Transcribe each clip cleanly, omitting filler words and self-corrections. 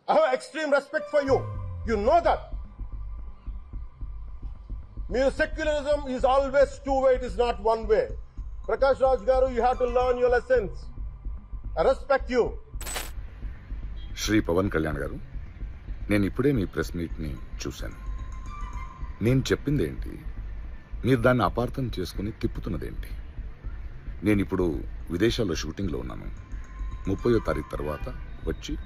I have extreme respect for you. You know that. Mere secularism is always two-way, it is not one way. Prakash Raj Garu, you have to learn your lessons. I respect you. Shri Pawan Kalyan గారు, నేను ఇప్పుడే మీ press మీట్ని చూశాను. నేను చెప్పిందేంటి, మీరు దాన్ని అపార్థం చేసుకుని తిప్పుతున్నదేంటి? నేను ఇప్పుడు విదేశాల్లో షూటింగ్లో ఉన్నాను. 30వ తారీఖు తర్వాత వచ్చి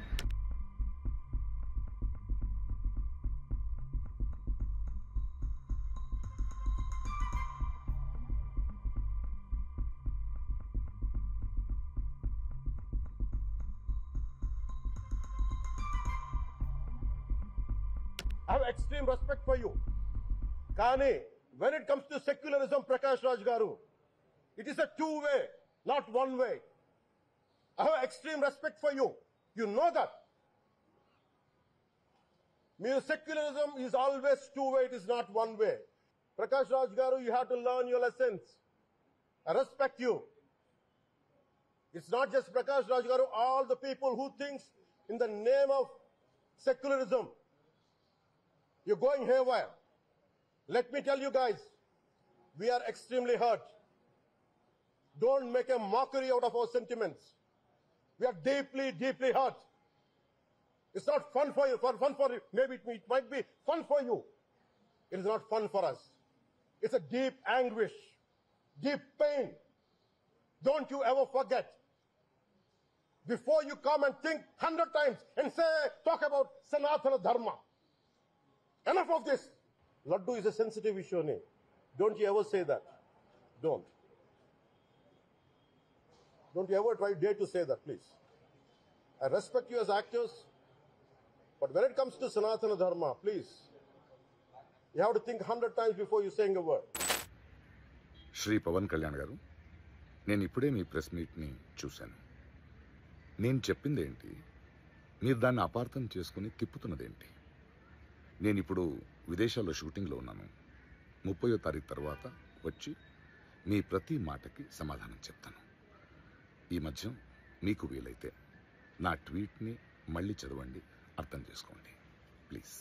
I have extreme respect for you. Kani, when it comes to secularism, Prakash Raj Garu, it is a two-way, not one way. I have extreme respect for you. You know that. Mere secularism is always two-way, it is not one way. Prakash Raj Garu, you have to learn your lessons. I respect you. It's not just Prakash Raj Garu, all the people who thinks in the name of secularism, you're going haywire. Let me tell you guys, we are extremely hurt. Don't make a mockery out of our sentiments. We are deeply, deeply hurt. It's not fun for you, fun for you. Maybe it might be fun for you. It is not fun for us. It's a deep anguish, deep pain. Don't you ever forget. Before you come and think 100 times and say, talk about Sanatana Dharma. Enough of this. Laddu is a sensitive issue. Don't you ever say that. Don't. Don't you ever dare to say that, please. I respect you as actors, but when it comes to Sanatana Dharma, please, you have to think 100 times before you saying a word. Shri Pawan Kalyan గారు, నేను ఇప్పుడే మీ press మీట్ని చూశాను. నేను చెప్పిందేంటి, మీరు దాన్ని అపార్థం చేసుకుని తిప్పుతున్నదేంటి? నేను ఇప్పుడు విదేశాల్లో షూటింగ్లో ఉన్నాను. 30వ తారీఖు తర్వాత వచ్చి మీ ప్రతి మాటకి సమాధానం చెప్తాను. ఈ మధ్య మీకు వీలైతే నా ట్వీట్ని మళ్ళీ చదవండి, అర్థం చేసుకోండి ప్లీజ్.